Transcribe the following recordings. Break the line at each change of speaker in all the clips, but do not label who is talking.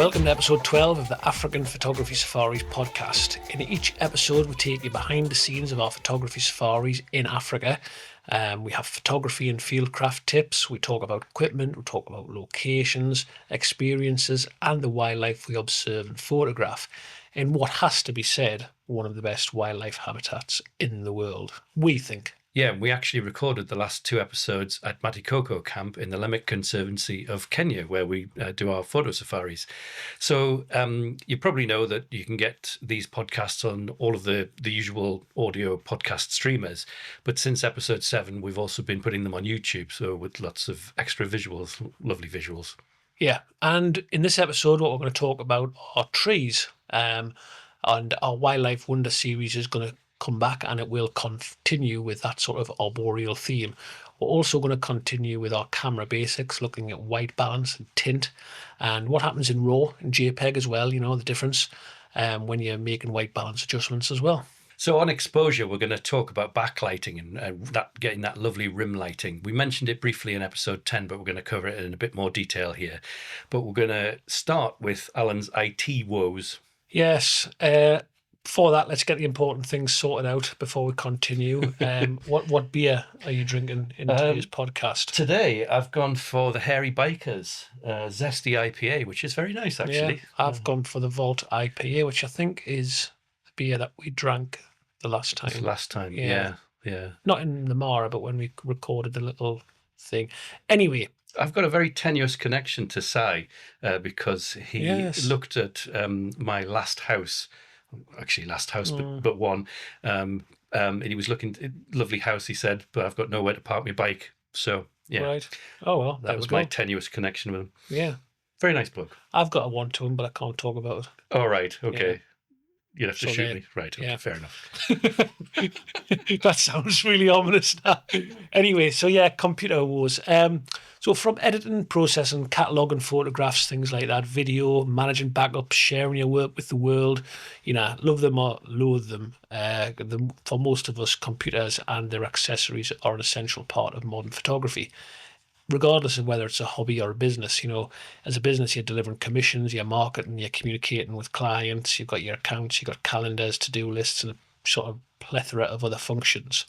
Welcome to episode 12 of the African Photography Safaris podcast. In each episode, we take you behind the scenes of our photography safaris in Africa. We have photography and fieldcraft tips. We talk about equipment, we talk about locations, experiences, and the wildlife we observe and photograph in what has to be said, one of the best wildlife habitats in the world, we think.
Yeah, we actually recorded the last two episodes at Matikoko Camp in the Lemek Conservancy of Kenya, where we do our photo safaris. So you probably know that you can get these podcasts on all of the usual audio podcast streamers. But since episode 7, we've also been putting them on YouTube, so with lots of extra visuals, lovely visuals.
Yeah, and in this episode, what we're going to talk about are trees. And our Wildlife Wonder series is going to come back, and it will continue with that sort of arboreal theme. We're also going to continue with our camera basics, looking at white balance and tint, and what happens in RAW and JPEG as well, you know, the difference when you're making white balance adjustments as well.
So on exposure, we're going to talk about backlighting and that getting that lovely rim lighting. We mentioned it briefly in episode 10, but we're going to cover it in a bit more detail here. But we're going to start with Alan's IT woes.
Yes, before that, let's get the important things sorted out before we continue. What beer are you drinking in today's podcast?
Today, I've gone for the Hairy Bikers Zesty IPA, which is very nice, actually.
Yeah, I've gone for the Vault IPA, which I think is the beer that we drank the last time.
Yeah.
Not in the Mara, but when we recorded the little thing. Anyway,
I've got a very tenuous connection to Sai because he looked at my last house. Actually, but one. And he was looking at a lovely house, he said, but I've got nowhere to park my bike. So, yeah.
Right. Oh, well.
That was my tenuous connection with him.
Yeah.
Very nice bloke.
I've got a one to him, but I can't talk about it.
Oh, right. Okay. Yeah. You'd have to shoot
then,
me. Right. Okay,
yeah.
Fair enough.
That sounds really ominous now. Anyway, so yeah, computer woes. So from editing, processing, cataloguing photographs, things like that, video, managing backups, sharing your work with the world, you know, love them or loathe them. For most of us, computers and their accessories are an essential part of modern photography. Regardless of whether it's a hobby or a business, you know, as a business, you're delivering commissions, you're marketing, you're communicating with clients, you've got your accounts, you've got calendars, to-do lists, and a sort of plethora of other functions.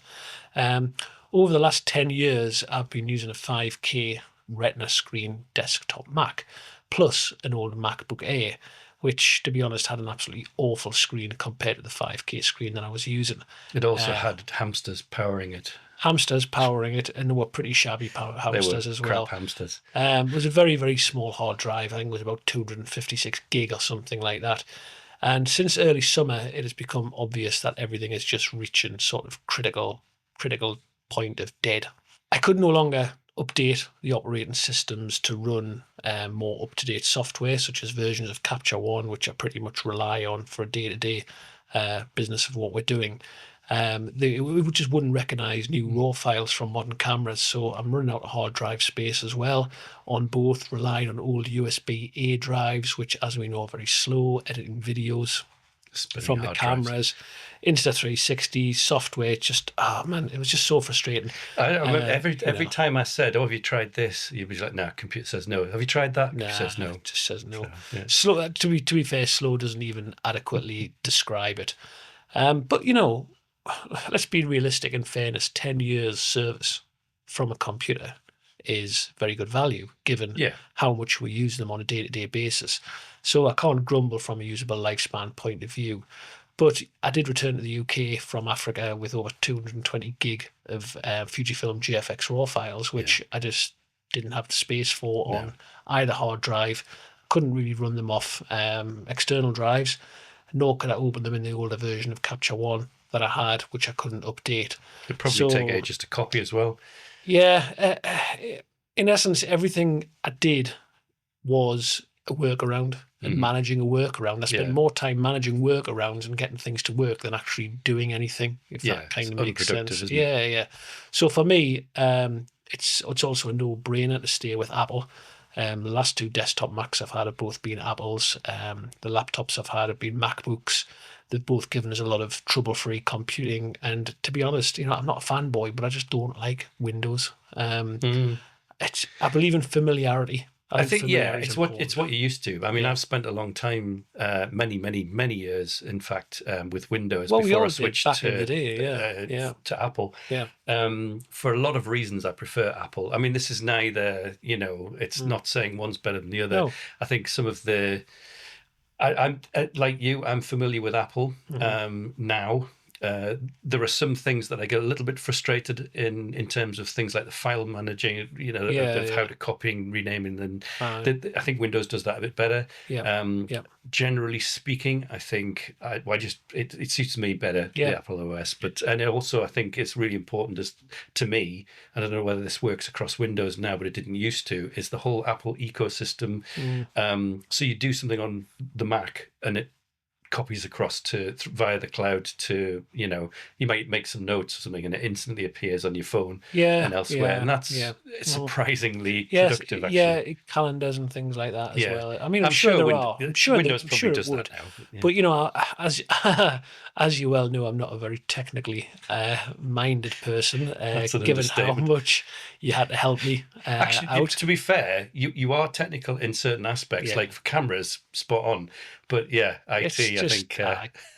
Over the last 10 years, I've been using a 5K Retina screen desktop Mac, plus an old MacBook Air, which, to be honest, had an absolutely awful screen compared to the 5K screen that I was using.
It also had hamsters powering it.
Hamsters powering it, and they were pretty shabby hamsters as well.
Crap hamsters.
It was a very, very small hard drive. I think it was about 256 gig or something like that. And since early summer, it has become obvious that everything is just reaching sort of critical point of dead. I could no longer update the operating systems to run more up-to-date software, such as versions of Capture One, which I pretty much rely on for a day-to-day business of what we're doing. We just wouldn't recognize new RAW files from modern cameras, so I'm running out of hard drive space as well on both, relying on old USB-A drives, which, as we know, are very slow, editing videos from the cameras, Insta360 software. Just, it was just so frustrating.
I remember every time I said, "Oh, have you tried this?" You'd be like, "No." Computer says no. Have you tried that?
Nah,
says no.
It just says no.
So, yeah.
Slow. To be fair, slow doesn't even adequately describe it. But you know, let's be realistic. In fairness, 10 years service from a computer is very good value, given how much we use them on a day-to-day basis. So I can't grumble from a usable lifespan point of view. But I did return to the UK from Africa with over 220 gig of Fujifilm GFX RAW files, which I just didn't have the space for on either hard drive. Couldn't really run them off external drives, nor could I open them in the older version of Capture One that I had, which I couldn't update.
It'd probably take ages to copy as well.
Yeah. In essence, everything I did was a workaround and managing a workaround. I spent more time managing workarounds and getting things to work than actually doing anything, if that kind of makes sense. Yeah. So for me, it's also a no-brainer to stay with Apple. The last two desktop Macs I've had have both been Apples. The laptops I've had have been MacBooks. They've both given us a lot of trouble-free computing. And to be honest, you know, I'm not a fanboy, but I just don't like Windows. I believe in familiarity.
I think
familiarity is
it's
important.
what you're used to. I mean,
Yeah.
I've spent a long time, many years, in fact, with Windows
Well, we
before I
all did
switched
back in the day. Yeah.
to Apple.
Yeah.
For a lot of reasons, I prefer Apple. I mean, this is neither, it's not saying one's better than the other.
No.
I think some of the, I'm like you, I'm familiar with Apple now. There are some things that I get a little bit frustrated in terms of things like the file managing, of how to copying, renaming, and I think Windows does that a bit better.
Yeah.
Generally speaking, I think it suits me better, the Apple OS. And also I think it's really important to me. I don't know whether this works across Windows now, but it didn't used to. Is the whole Apple ecosystem. So you do something on the Mac and it copies across via the cloud to, you might make some notes or something and it instantly appears on your phone and elsewhere. And that's surprisingly productive, actually.
Yeah, calendars and things like that as well. I mean, I'm sure there are. I'm sure
Windows probably does that now.
But, as you well know, I'm not a very technically minded person, given how much you had to help me
actually,
out.
To be fair, you are technical in certain aspects, like for cameras, spot on. But yeah, IT, I think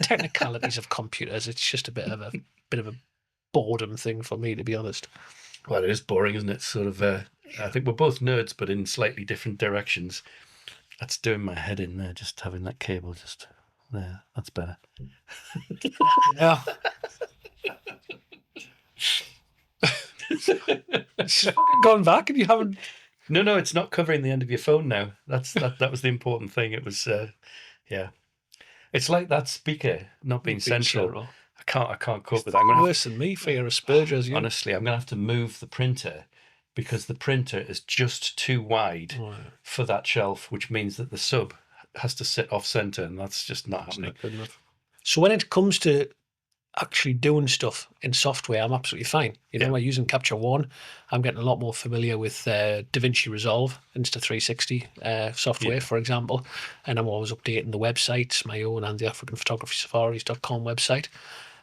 technicalities of computers. It's just a bit of a boredom thing for me, to be honest.
Well, it is boring, isn't it? Sort of. I think we're both nerds, but in slightly different directions. That's doing my head in there. Just having that cable just there. That's better.
Yeah. It's gone back, and you haven't.
No, it's not covering the end of your phone now. That was the important thing. It was. Yeah, it's like that speaker not being central. I can't cope with that.
Worse than me for your Asperger's.
Honestly, I'm gonna have to move the printer because the printer is just too wide for that shelf, which means that the sub has to sit off center, and that's just not happening.
Not good enough. So when it comes to actually doing stuff in software, I'm absolutely fine. I'm using Capture One. I'm getting a lot more familiar with DaVinci Resolve, Insta360 software, for example. And I'm always updating the websites, my own and the AfricanPhotographySafaris.com website.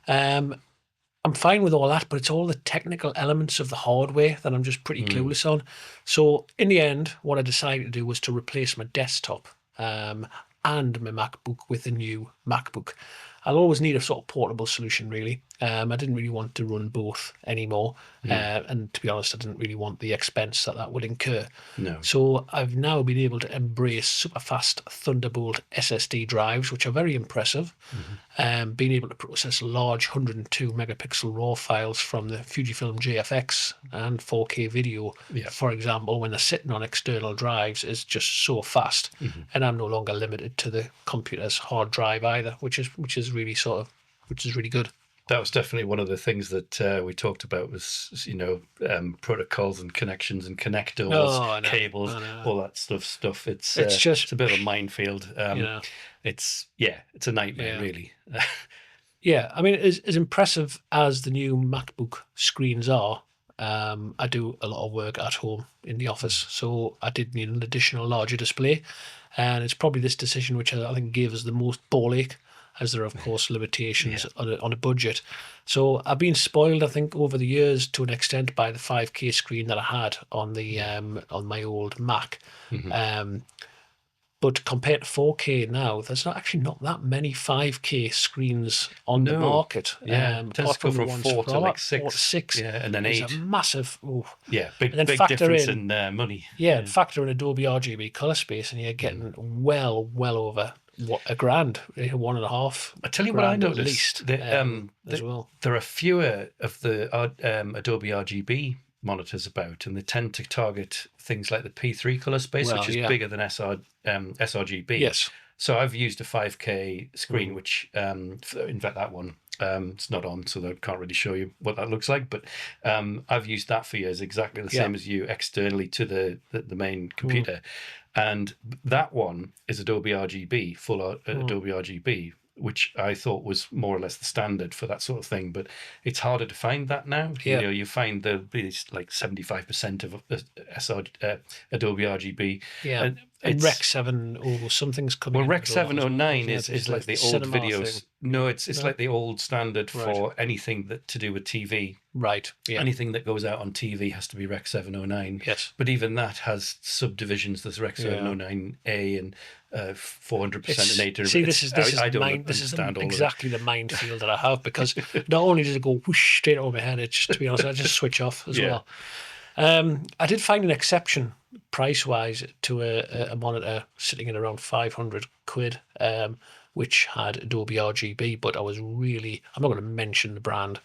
I'm fine with all that, but it's all the technical elements of the hardware that I'm just pretty clueless on. So in the end, what I decided to do was to replace my desktop and my MacBook with a new MacBook. I'll always need a sort of portable solution, really. I didn't really want to run both anymore. And to be honest, I didn't really want the expense that would incur.
No.
So I've now been able to embrace super fast Thunderbolt SSD drives, which are very impressive. Being able to process large 102 megapixel RAW files from the Fujifilm JFX and 4K video, for example, when they're sitting on external drives, is just so fast. And I'm no longer limited to the computer's hard drive either, which is really good.
That was definitely one of the things that we talked about was, protocols and connections and connectors, cables, all that stuff. It's a bit of a minefield. It's a nightmare, really.
Yeah, I mean, as impressive as the new MacBook screens are, I do a lot of work at home in the office, so I did need an additional larger display, and it's probably this decision which I think gave us the most ball ache, as there are, of course, limitations on a budget. So I've been spoiled, I think, over the years to an extent by the 5K screen that I had on the on my old Mac. But compared to 4K now, there's not that many 5K screens on the market.
It tends to go from 4 to like 6. Yeah, and then 8.
It's a massive...
big difference in money.
Yeah, factor in Adobe RGB color space, and you're getting well over $1,000, $1.5.
I tell you what I noticed,
at least, as well.
There are fewer of the Adobe RGB monitors about, and they tend to target things like the P3 color space, which is bigger than sRGB.
Yes.
So I've used a 5K screen, which, in fact, that one, it's not on, so I can't really show you what that looks like. But I've used that for years, exactly the same as you, externally to the main computer. And that one is Adobe RGB, full Adobe RGB, which I thought was more or less the standard for that sort of thing. But it's harder to find that now. You find it's like 75% of Adobe RGB.
Yeah. And Rec 7 something's coming.
Well,
into
Rec
it a lot as well.
709
Yeah,
is
there's
like the old
cinema
videos.
thing.
No, it's
No?
like the old standard
Right.
for anything that to do with TV.
Right. Yeah.
Anything that goes out on TV has to be Rec 709.
Yes.
But even that has subdivisions. There's Rec 709A and 400% and 800.
See, this is
I don't
mine. This is
understand all
exactly the minefield that I have, because not only does it go whoosh straight over my head, it's just, to be honest, I just switch off as well. I did find an exception price-wise to a monitor sitting at around 500 quid, which had Adobe RGB, but I was really, I'm not going to mention the brand,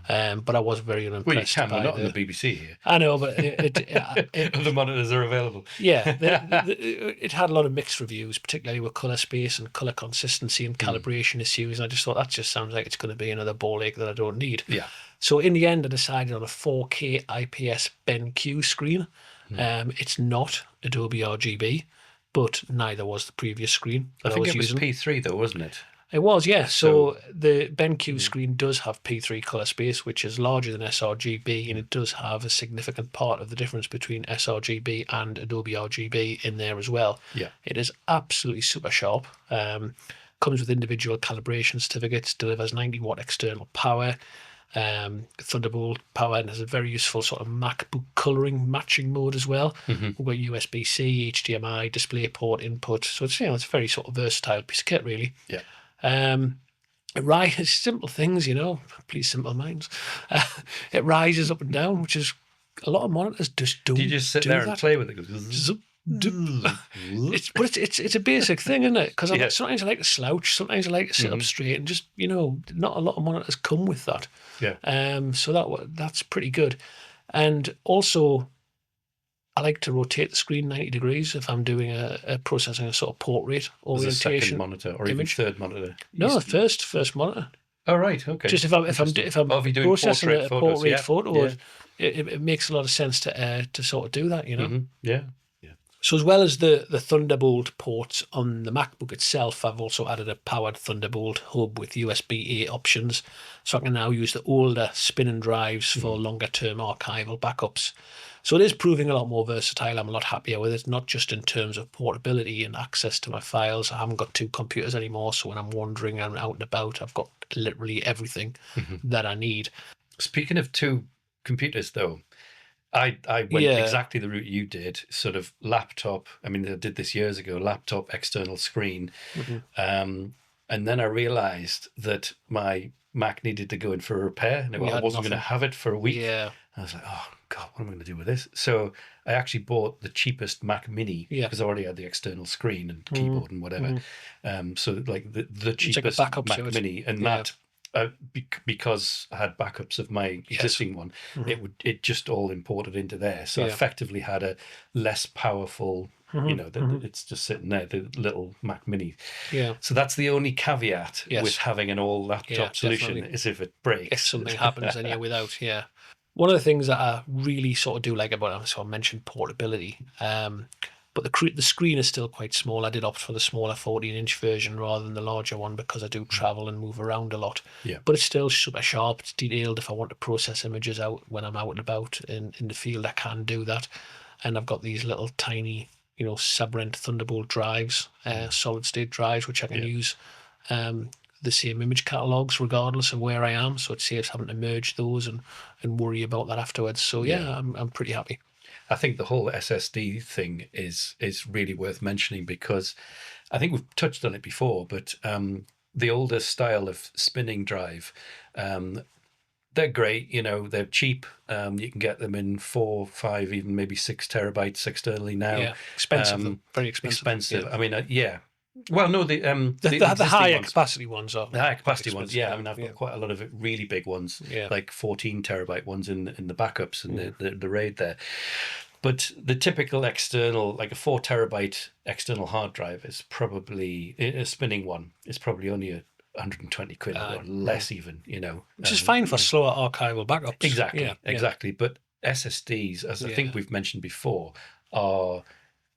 but I was very unimpressed.
Well, you can, we're not on the BBC here.
I know, but
the monitors are available.
Yeah, it had a lot of mixed reviews, particularly with colour space and colour consistency and calibration issues, and I just thought that just sounds like it's going to be another ball ache that I don't need.
Yeah.
So in the end, I decided on a 4K IPS BenQ screen. It's not Adobe RGB, but neither was the previous screen that I was using.
It was P3 though, wasn't it?
It was, yeah. So the BenQ screen does have P3 colour space, which is larger than sRGB, and it does have a significant part of the difference between sRGB and Adobe RGB in there as well.
Yeah.
It is absolutely super sharp. Comes with individual calibration certificates, delivers 90-watt external power, Thunderbolt power, and has a very useful sort of MacBook colouring matching mode as well. We've got USB-C, HDMI, DisplayPort input. So it's, it's a very sort of versatile piece of kit, really.
Yeah.
It rises, simple things, please simple minds. It rises up and down, which is a lot of monitors just don't.
Do you just sit there and play with it?
It's a basic thing, isn't it? Because sometimes I like to slouch, sometimes I like to sit up straight, and just not a lot of monitors come with that.
Yeah.
So that's pretty good, and also I like to rotate the screen 90 degrees if I'm doing a processing a sort of portrait orientation.
As a second monitor or
image.
Even third monitor.
No, first monitor.
Oh right, okay.
Just if I'm processing a portrait photo, it makes a lot of sense to sort of do that,
Yeah.
So as well as the Thunderbolt ports on the MacBook itself, I've also added a powered Thunderbolt hub with USB-A options, so I can now use the older spinning drives for longer term archival backups. So it is proving a lot more versatile. I'm a lot happier with it, not just in terms of portability and access to my files. I haven't got two computers anymore, so when I'm wandering and out and about, I've got literally everything that I need.
Speaking of two computers, though, I went exactly the route you did, sort of laptop. I mean, I did this years ago, laptop, external screen. And then I realised that my Mac needed to go in for a repair, and I wasn't going to have it for a week.
Yeah.
I was like, oh, God, what am I going to do with this? So I actually bought the cheapest Mac Mini because I already had the external screen and keyboard and whatever. So like the cheapest
like a
Mac Mini, and that... because I had backups of my existing one, it just all imported into there. So I effectively had a less powerful, it's just sitting there, the little Mac Mini.
Yeah.
So that's the only caveat with having an all laptop solution is if it breaks.
If something happens, then you're without. Yeah. One of the things that I really sort of do like about it, so I mentioned portability. But the screen is still quite small. I did opt for the smaller 14-inch version rather than the larger one because I do travel and move around a lot. Yeah. But it's still super sharp. It's detailed. If I want to process images out when I'm out and about in the field, I can do that. And I've got these little tiny, Sabrent Thunderbolt drives, solid-state drives, which I can use the same image catalogues regardless of where I am. So it saves having to merge those and worry about that afterwards. So I'm pretty happy.
I think the whole SSD thing is really worth mentioning because I think we've touched on it before, but the older style of spinning drive, they're great, they're cheap. You can get them in 4, 5, even maybe 6 terabytes externally now.
Yeah, expensive, very expensive.
Yeah. I mean, well, no, the
higher capacity ones are.
The higher capacity ones, I mean, I've got quite a lot of really big ones, like 14 terabyte ones in the backups and the RAID there. But the typical external, like a 4 terabyte external hard drive is probably, a spinning one, is probably only 120 quid or less even,
Which is fine for slower archival backups.
Exactly. But SSDs, as I think we've mentioned before, are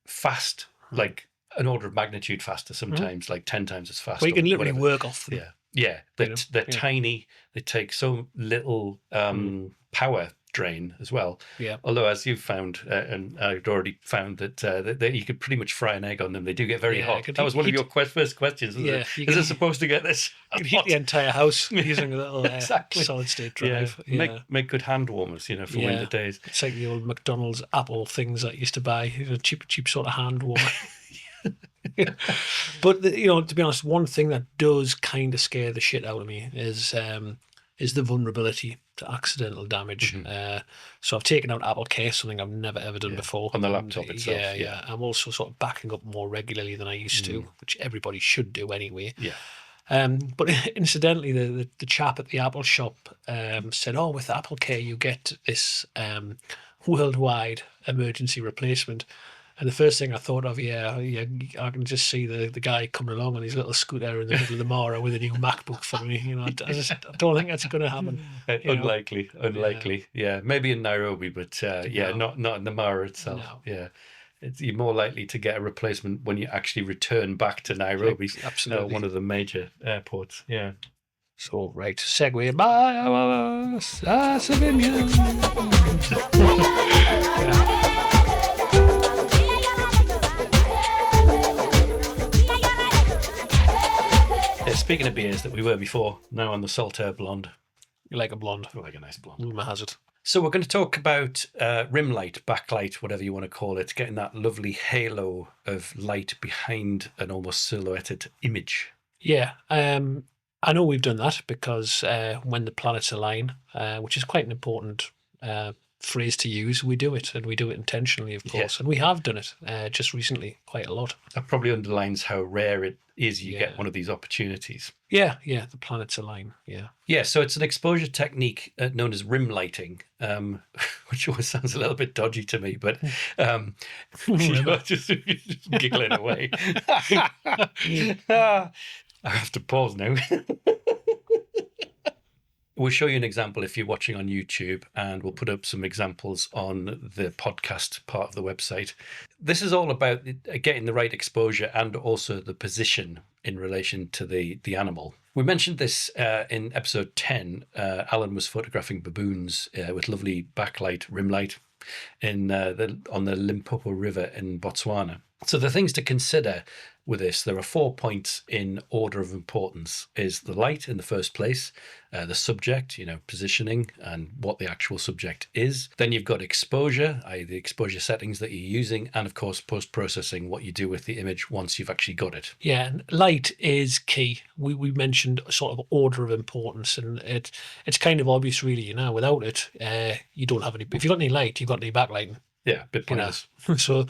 fast, like an order of magnitude faster sometimes, like 10 times as fast.
Well, you can literally work off them.
Yeah. They're tiny. They take so little power strain as well.
Yeah.
Although, as you've found, and I'd already found that you could pretty much fry an egg on them. They do get very
Yeah,
hot. That was one of your first questions, wasn't
Yeah,
it? Is it supposed to get this
you can heat
hot?
the entire house using a little
Exactly.
solid state
Yeah,
drive. Yeah.
make good hand warmers, for winter days.
It's like the old McDonald's Apple things that I used to buy, cheap sort of hand warmer. But to be honest, one thing that does kind of scare the shit out of me is the vulnerability to accidental damage. So I've taken out Apple Case, something I've never ever done before
on the laptop itself.
Yeah. I'm also sort of backing up more regularly than I used to, which everybody should do anyway.
Yeah.
But incidentally, the chap at the Apple shop said, "Oh, with Apple Care, you get this worldwide emergency replacement." And the first thing I thought of, I can just see the guy coming along on his little scooter in the middle of the Mara with a new MacBook for me. I don't think that's going to happen.
Unlikely. Yeah, maybe in Nairobi, but not in the Mara itself. No. Yeah. You're more likely to get a replacement when you actually return back to Nairobi.
Absolutely.
One of the major airports. Yeah.
So, right, segue by our civilian.
Speaking of beers that we were before, now on the Saltaire Blonde.
You like a blonde?
I like a nice blonde.
Rumour has it.
So we're going to talk about rim light, backlight, whatever you want to call it, getting that lovely halo of light behind an almost silhouetted image.
Yeah, I know we've done that because when the planets align, which is quite an important phrase to use, we do it, and we do it intentionally, of course. And we have done it just recently quite a lot.
That probably underlines how rare it is you get one of these opportunities.
Yeah, the planets align,
Yeah, so it's an exposure technique known as rim lighting, which always sounds a little bit dodgy to me, but you're just giggling away. I have to pause now. We'll show you an example if you're watching on YouTube, and we'll put up some examples on the podcast part of the website. This is all about getting the right exposure and also the position in relation to the animal. We mentioned this in episode 10. Alan was photographing baboons with lovely backlight, rim light on the Limpopo River in Botswana. So the things to consider with this, there are 4 points in order of importance. Is the light in the first place, the subject, positioning and what the actual subject is. Then you've got exposure, i.e. the exposure settings that you're using, and of course post-processing, what you do with the image once you've actually got it.
Yeah, and light is key. We mentioned sort of order of importance, and it's kind of obvious really, without it, you don't have any, if you've got any light, you've got any backlighting.
Yeah, a bit pointless.
So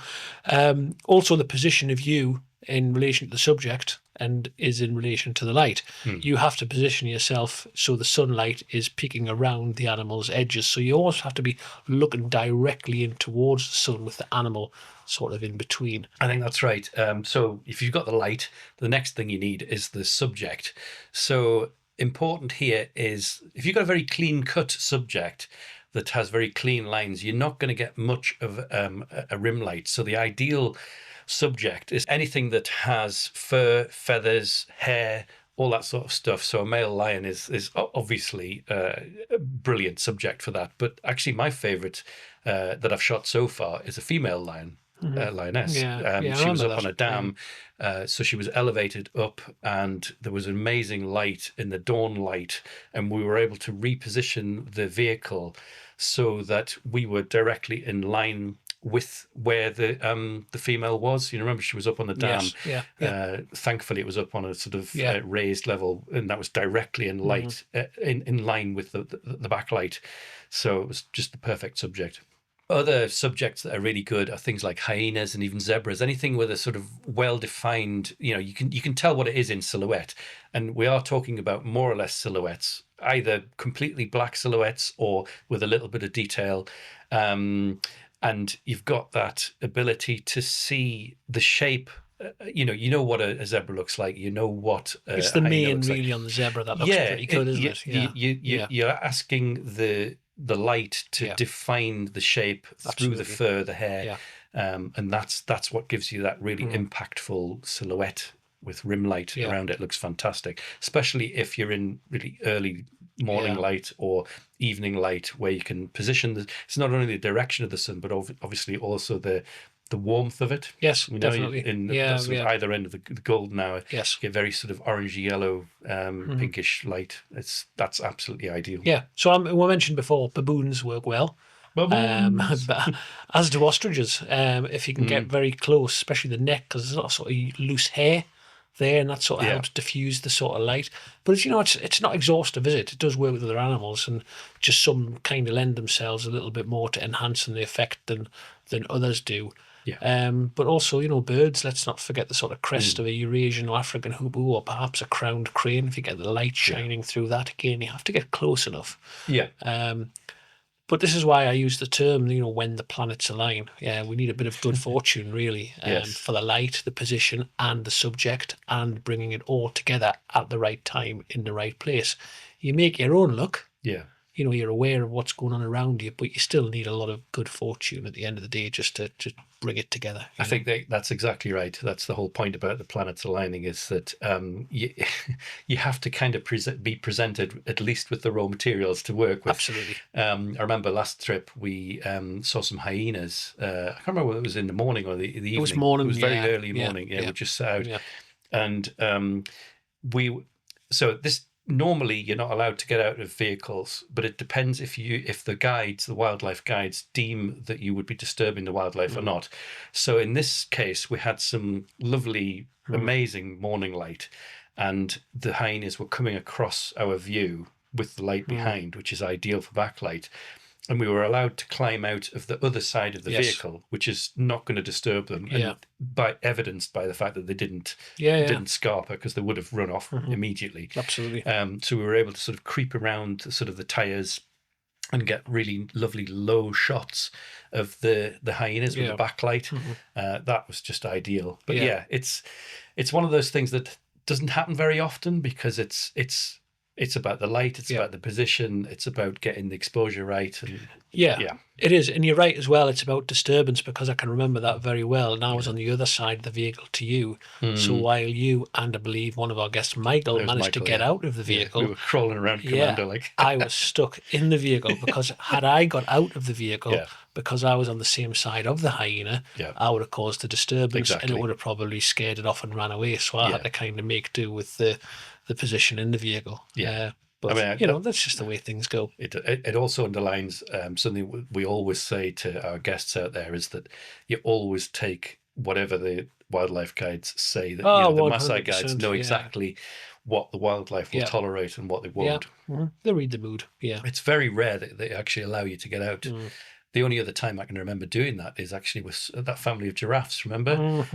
also the position of you in relation to the subject and is in relation to the light. You have to position yourself so the sunlight is peeking around the animal's edges. So you always have to be looking directly in towards the sun with the animal sort of in between.
I think that's right. So if you've got the light, the next thing you need is the subject. So important here is if you've got a very clean-cut subject that has very clean lines, you're not going to get much of a rim light. So the ideal subject is anything that has fur, feathers, hair, all that sort of stuff. So a male lion is obviously a brilliant subject for that. But actually my favourite that I've shot so far is a female lion. Lioness. She was up on a dam, so she was elevated up, and there was amazing light in the dawn light, and we were able to reposition the vehicle so that we were directly in line with where the female was. Remember she was up on the dam.
Yes.
Thankfully, it was up on a sort of raised level, and that was directly in light, in line with the backlight. So it was just the perfect subject. Other subjects that are really good are things like hyenas and even zebras. Anything with a sort of well-defined, you can tell what it is in silhouette. And we are talking about more or less silhouettes, either completely black silhouettes or with a little bit of detail. And you've got that ability to see the shape. You know what a zebra looks like. You know what
it's the mane really on the zebra that looks pretty good, isn't it?
You're asking the light to define the shape through the fur, the hair, and that's what gives you that really impactful silhouette with rim light
Yeah.
around it. It looks fantastic, especially if you're in really early morning
Yeah.
light or evening light, where you can position it's not only the direction of the sun, but obviously also the warmth of it.
Yes,
You know,
definitely.
in
Yeah,
that sort of
yeah.
either end of the golden hour,
Yes.
you get very sort of orangey yellow,
Mhm.
pinkish light. That's absolutely ideal.
Yeah. So we mentioned before, baboons work well.
Baboons.
But as do ostriches. If you can get very close, especially the neck, because there's a lot of sort of loose hair there, and that sort of
Yeah.
helps diffuse the sort of light. But it's not exhaustive, is it? It does work with other animals, and just some kind of lend themselves a little bit more to enhancing the effect than others do.
Yeah.
But also, birds. Let's not forget the sort of crest of a Eurasian or African hoopoo, or perhaps a crowned crane. If you get the light shining through that, again, you have to get close enough.
Yeah.
But this is why I use the term, when the planets align. Yeah, we need a bit of good fortune, really,
Yes.
for the light, the position, and the subject, and bringing it all together at the right time in the right place. You make your own luck.
Yeah.
You're aware of what's going on around you, but you still need a lot of good fortune at the end of the day just to bring it together.
I think that's exactly right. That's the whole point about the planets aligning, is that you have to kind of be presented at least with the raw materials to work with.
Absolutely.
I remember last trip we saw some hyenas. I can't remember whether it was in the morning or the evening.
It was morning.
It was very
yeah,
early
yeah,
morning. Yeah,
yeah,
we just set out,
yeah.
and so this. Normally, you're not allowed to get out of vehicles, but it depends if the wildlife guides, deem that you would be disturbing the wildlife or not. So in this case, we had some lovely, amazing morning light, and the hyenas were coming across our view with the light behind, which is ideal for backlight. And we were allowed to climb out of the other side of the vehicle, which is not going to disturb them.
Yeah.
And evidenced by the fact that they didn't scarper, because they would have run off immediately.
Absolutely.
So we were able to sort of creep around sort of the tires and get really lovely low shots of the hyenas with the backlight. That was just ideal. But it's one of those things that doesn't happen very often, because it's about the light, it's about the position, it's about getting the exposure right. And
it is. And you're right as well. It's about disturbance, because I can remember that very well. And I was on the other side of the vehicle to you. So while you and I believe one of our guests, Michael, managed to get out of the vehicle.
We were crawling around commando like.
I was stuck in the vehicle, because had I got out of the vehicle, because I was on the same side of the hyena, I would have caused a disturbance, and it would have probably scared it off and ran away. So I had to kind of make do with the position in the vehicle. But that's just the way things go.
It also underlines something we always say to our guests out there, is that you always take whatever the wildlife guides say. That the Maasai guides know exactly what the wildlife will tolerate and what they won't.
They read the mood.
It's very rare that they actually allow you to get out. The only other time I can remember doing that is actually with that family of giraffes, remember?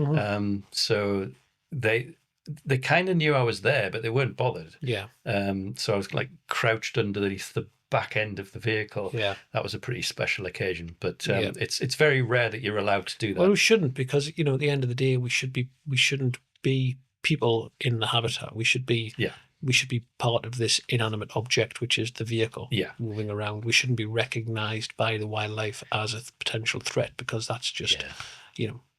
So they kind of knew I was there, but they weren't bothered. So I was like crouched underneath the back end of the vehicle. That was a pretty special occasion. But it's very rare that you're allowed to do that.
Well, we shouldn't, because at the end of the day, we shouldn't be people in the habitat. We should be part of this inanimate object, which is the vehicle moving around. We shouldn't be recognised by the wildlife as a potential threat, because that's just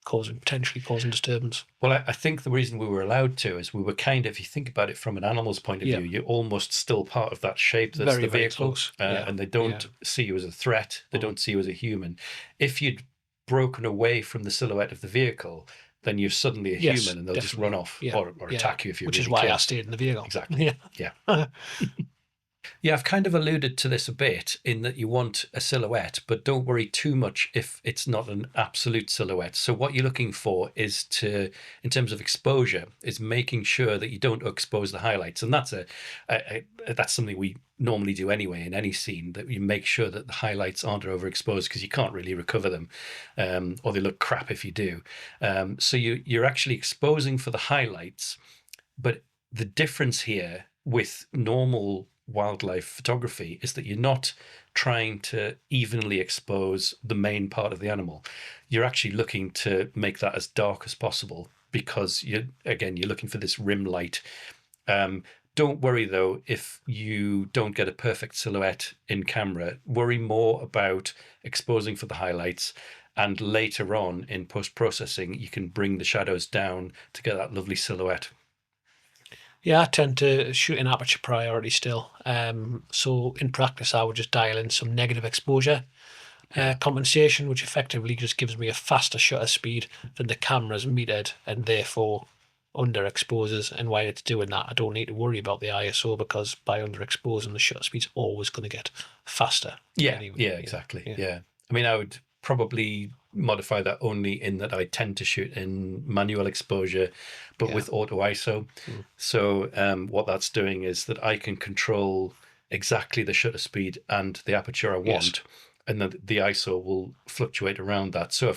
potentially causing disturbance.
Well, I think the reason we were allowed to is we were kind of, if you think about it from an animal's point of view, you're almost still part of that shape that's
very,
the vehicle.
very close.
And they don't see you as a threat. They don't see you as a human. If you'd broken away from the silhouette of the vehicle, then you're suddenly a human, and they'll just run off or attack you if you're
Which
really
is why
close.
I stayed in the vehicle.
Exactly. Yeah, I've kind of alluded to this a bit, in that you want a silhouette, but don't worry too much if it's not an absolute silhouette. So what you're looking for is in terms of exposure, is making sure that you don't expose the highlights. And that's that's something we normally do anyway in any scene, that you make sure that the highlights aren't overexposed, because you can't really recover them, or they look crap if you do. So you're actually exposing for the highlights, but the difference here with normal wildlife photography is that you're not trying to evenly expose the main part of the animal. You're actually looking to make that as dark as possible, because you're looking for this rim light. Don't worry though if you don't get a perfect silhouette in camera. Worry more about exposing for the highlights, And later on in post-processing, you can bring the shadows down to get that lovely silhouette.
Yeah, I tend to shoot in aperture priority still. So in practice, I would just dial in some negative exposure compensation, which effectively just gives me a faster shutter speed than the camera's metered, and therefore underexposes. And while it's doing that, I don't need to worry about the ISO, because by underexposing, the shutter speed's always going to get faster.
Yeah,
anyway.
yeah, exactly. Yeah. I mean, I would probably modify that only in that I tend to shoot in manual exposure, but with auto ISO. So what that's doing is that I can control exactly the shutter speed and the aperture I want, and then the ISO will fluctuate around that. So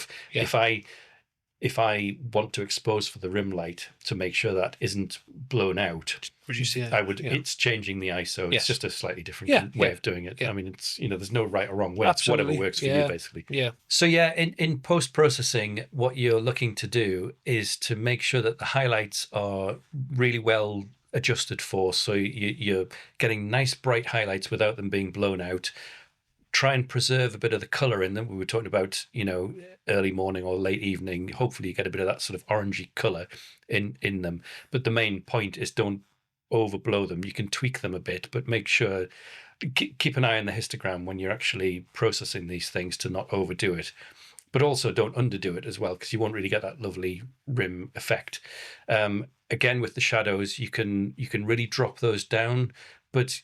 if I want to expose for the rim light to make sure that isn't blown out, it's changing the ISO. It's just a slightly different way of doing it. I mean, it's, there's no right or wrong way. It's whatever works for you, basically.
Yeah.
So in post-processing, what you're looking to do is to make sure that the highlights are really well adjusted for. So you're getting nice bright highlights without them being blown out. Try and preserve a bit of the color in them. We were talking about, early morning or late evening. Hopefully you get a bit of that sort of orangey color in them. But the main point is don't overblow them. You can tweak them a bit, but make sure, keep an eye on the histogram when you're actually processing these things to not overdo it. But also don't underdo it as well, because you won't really get that lovely rim effect. Again, with the shadows, you can really drop those down, but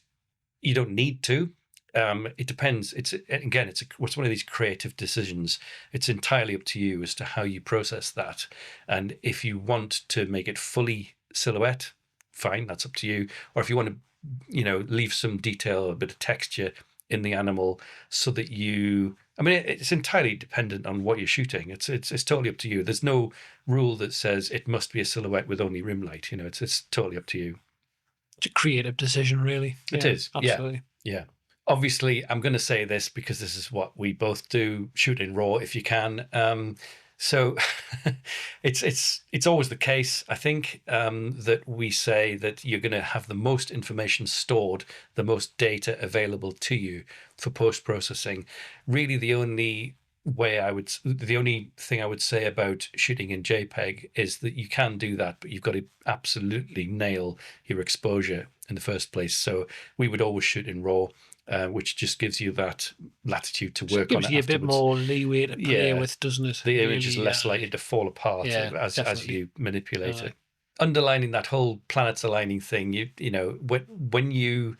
you don't need to. It depends. It's one of these creative decisions. It's entirely up to you as to how you process that. And if you want to make it fully silhouette, fine, that's up to you. Or if you want to, leave some detail, a bit of texture in the animal, so that it's entirely dependent on what you're shooting. It's totally up to you. There's no rule that says it must be a silhouette with only rim light. It's totally up to you.
It's a creative decision, really.
It is.
Absolutely.
Yeah. Obviously, I'm going to say this because this is what we both do: shoot in RAW if you can. So it's always the case, I think, that we say that you're going to have the most information stored, the most data available to you for post-processing. Really, the only thing I would say about shooting in JPEG is that you can do that, but you've got to absolutely nail your exposure in the first place. So we would always shoot in RAW. Which just gives you that latitude to work on it.
Gives you a bit more leeway to play with, doesn't it?
The image is less likely to fall apart as you manipulate it. Underlining that whole planets aligning thing, when you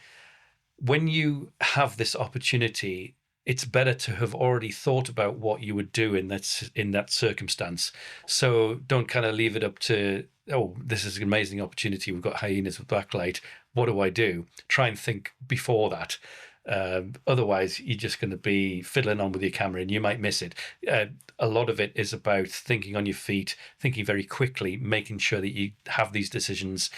have this opportunity, it's better to have already thought about what you would do in that circumstance. So don't kind of leave it up to, oh, this is an amazing opportunity. We've got hyenas with backlight. What do I do? Try and think before that. Otherwise, you're just going to be fiddling on with your camera and you might miss it. A lot of it is about thinking on your feet, thinking very quickly, making sure that you have these decisions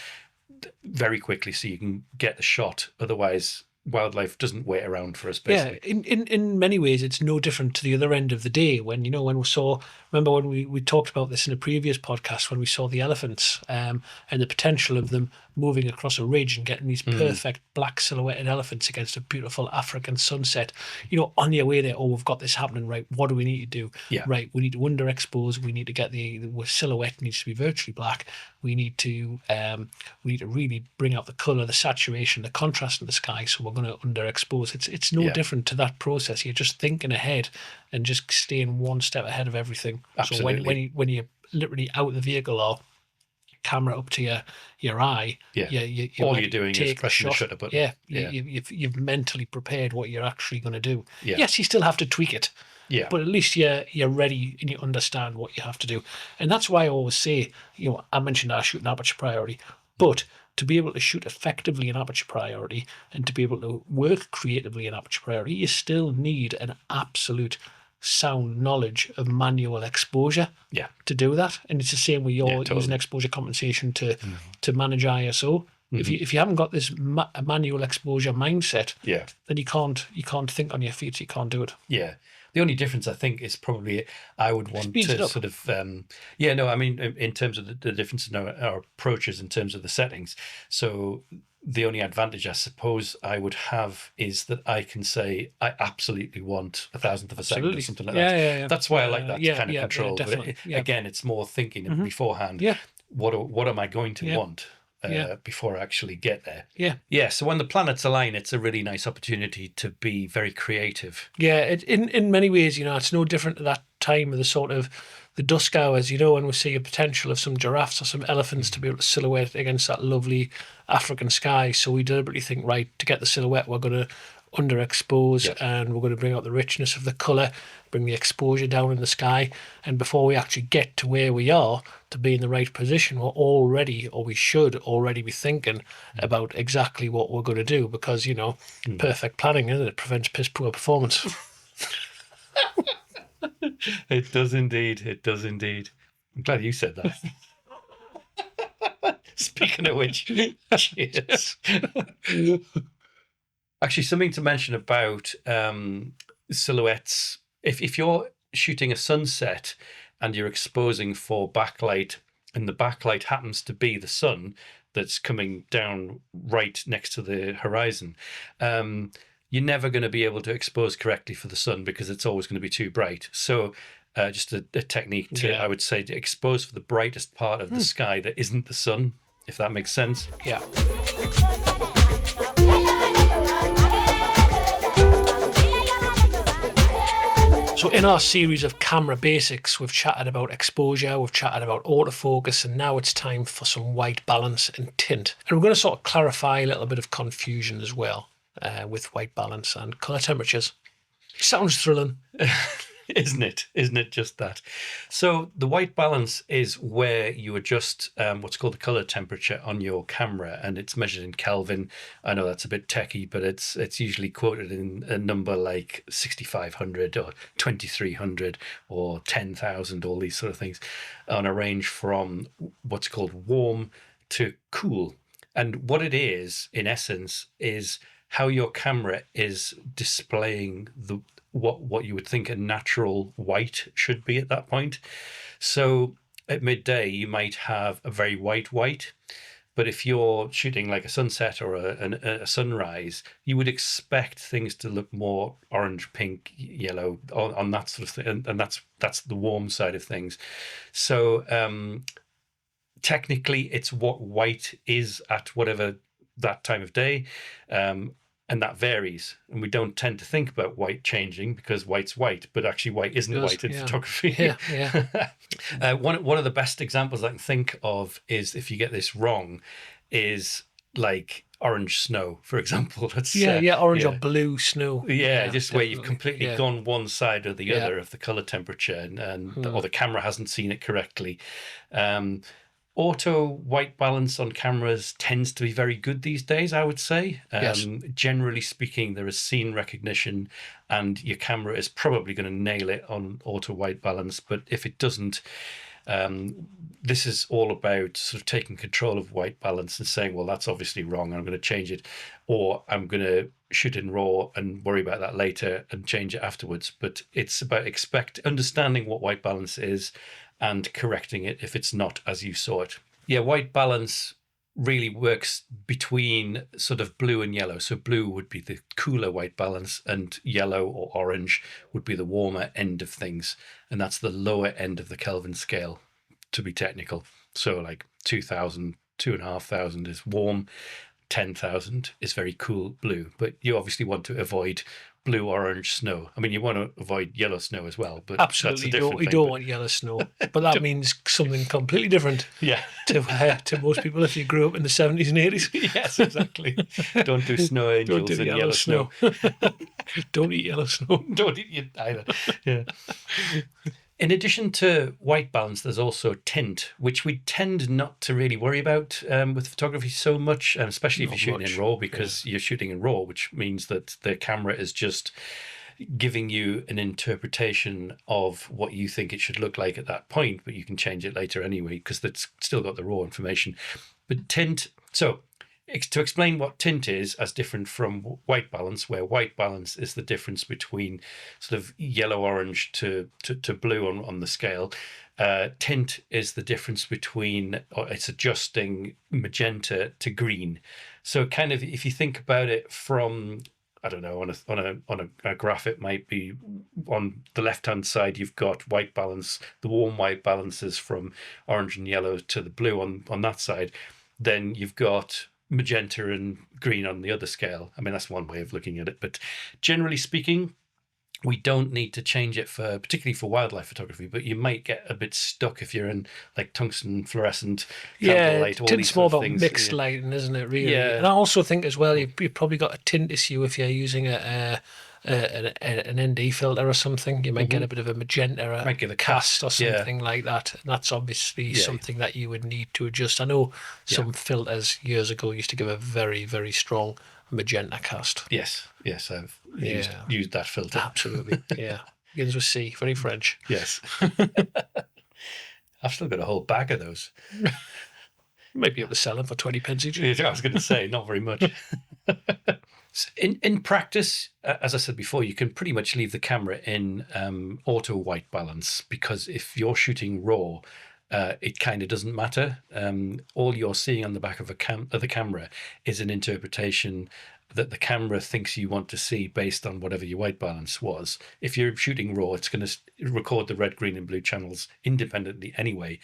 very quickly so you can get the shot. Otherwise, wildlife doesn't wait around for us, basically.
Yeah, in many ways, it's no different to the other end of the day. When remember when we talked about this in a previous podcast, when we saw the elephants and the potential of them moving across a ridge and getting these perfect black silhouetted elephants against a beautiful African sunset. On your way there, oh, we've got this happening, right? What do we need to do?
Yeah.
Right, we need to underexpose. We need to get the silhouette needs to be virtually black. We need to really bring out the color, the saturation, the contrast in the sky. So we're going to underexpose. It's no different to that process. You're just thinking ahead and just staying one step ahead of everything.
Absolutely.
So when you're literally out of the vehicle or camera up to your eye, you
all you're doing is pressing the shutter button.
You've mentally prepared what you're actually going to do.
Yeah.
Yes, you still have to tweak it.
Yeah.
But at least you're ready and you understand what you have to do. And that's why I always say, I mentioned I shoot in aperture priority, but to be able to shoot effectively in aperture priority and to be able to work creatively in aperture priority, you still need an absolute sound knowledge of manual exposure to do that. And it's the same with your using exposure compensation to manage ISO. If you haven't got this manual exposure mindset, then you can't think on your feet. You can't do it.
Yeah. The only difference, I think, is probably I would want
Speeds it
to
up.
sort of, yeah, no, I mean, in terms of the difference in our approaches in terms of the settings. So the only advantage I suppose I would have is that I can say I absolutely want a thousandth of a second or
Absolutely.
something like
Yeah,
that.
yeah, yeah.
That's why I like that
Yeah,
kind of
yeah, yeah,
control. But
definitely. Yeah.
again, it's more thinking
Hmm.
beforehand.
Yeah,
What am I going to
yeah,
want
yeah,
before I actually get there?
yeah.
Yeah. So when the planets align, it's a really nice opportunity to be very creative.
Yeah, in many ways, it's no different to that time of the sort of the dusk hours, when we see a potential of some giraffes or some elephants to be able to silhouette against that lovely African sky. So we deliberately think, right, to get the silhouette, we're going to underexpose
Yep.
and we're going to bring out the richness of the colour, bring the exposure down in the sky. And before we actually get to where we are to be in the right position, we're already, or we should already be thinking about exactly what we're going to do because, perfect planning, isn't it? Prevents piss poor performance.
It does indeed. It does indeed. I'm glad you said that. Speaking of which, cheers. Actually, something to mention about silhouettes. If you're shooting a sunset and you're exposing for backlight, and the backlight happens to be the sun that's coming down right next to the horizon, you're never going to be able to expose correctly for the sun because it's always going to be too bright. So just a technique to,
Yeah.
I would say, to expose for the brightest part of the sky that isn't the sun, if that makes sense.
Yeah. So in our series of camera basics, we've chatted about exposure, we've chatted about autofocus, and now it's time for some white balance and tint. And we're going to sort of clarify a little bit of confusion as well with white balance and colour temperatures. Sounds thrilling.
Isn't it? Isn't it just that? So the white balance is where you adjust what's called the color temperature on your camera, and it's measured in Kelvin. I know that's a bit techie, but it's usually quoted in a number like 6,500 or 2,300 or 10,000, all these sort of things, on a range from what's called warm to cool. And what it is, in essence, is how your camera is displaying what you would think a natural white should be at that point. So at midday, you might have a very white, but if you're shooting like a sunset or a sunrise, you would expect things to look more orange, pink, yellow on that sort of thing, and that's the warm side of things. So technically, it's what white is at whatever that time of day. And that varies, and we don't tend to think about white changing because white's white, but actually white isn't white in photography.
Yeah.
One of the best examples I can think of is, if you get this wrong, is like orange snow, for example.
Orange or blue snow.
Yeah, just where you've
definitely.
completely gone one side or the other of the color temperature, and or the camera hasn't seen it correctly. Auto white balance on cameras tends to be very good these days, I would say.
Yes.
Generally speaking, there is scene recognition, and your camera is probably going to nail it on auto white balance. But if it doesn't, this is all about sort of taking control of white balance and saying, well, that's obviously wrong, I'm going to change it, or I'm going to shoot in RAW and worry about that later and change it afterwards. But it's about understanding what white balance is and correcting it if it's not as you saw it. Yeah, white balance really works between sort of blue and yellow. So blue would be the cooler white balance, and yellow or orange would be the warmer end of things. And that's the lower end of the Kelvin scale, to be technical. So like 2,000, 2,500 is warm, 10,000 is very cool blue. But you obviously want to avoid blue, orange snow. I mean, you want to avoid yellow snow as well, but
absolutely, we don't want yellow snow. But that means something completely different.
Yeah,
to most people if you grew up in the 70s and 80s.
Yes, exactly. Don't do snow angels
Don't do
and yellow snow.
Don't eat yellow snow.
Don't eat it either. Yeah. In addition to white balance, there's also tint, which we tend not to really worry about with photography so much, and especially if you're shooting in RAW, because you're shooting in RAW, which means that the camera is just giving you an interpretation of what you think it should look like at that point, but you can change it later anyway, because it's still got the raw information. But tint, so to explain what tint is as different from white balance, where white balance is the difference between sort of yellow orange to blue on the scale. Tint is the difference between, or it's adjusting magenta to green. So kind of if you think about it from, I don't know, on a graph, it might be on the left hand side you've got white balance, the warm white balances from orange and yellow to the blue on that side. Then you've got magenta and green on the other scale. I mean, that's one way of looking at it, but generally speaking, we don't need to change it for, particularly for wildlife photography, but you might get a bit stuck if you're in like tungsten fluorescent, candlelight, all
tint's
these
more
sort of
about
things.
mixed lighting, isn't it, really?
Yeah.
And I also think as well, you've probably got a tint issue if you're using an ND filter or something. You might get a bit of a magenta
Might give a
cast or
yeah.
something like that. And that's obviously something that you would need to adjust. I know some filters years ago used to give a very, very strong magenta cast.
Yes, I've used that filter.
Absolutely, yeah. Begins with C, very French.
Yes. I've still got a whole bag of those.
You might be able to sell them for 20 pence each.
I was going to say, not very much. In practice, as I said before, you can pretty much leave the camera in auto white balance, because if you're shooting raw, it kind of doesn't matter. All you're seeing on the back of the camera is an interpretation that the camera thinks you want to see based on whatever your white balance was. If you're shooting raw, it's going to record the red, green, and blue channels independently anyway,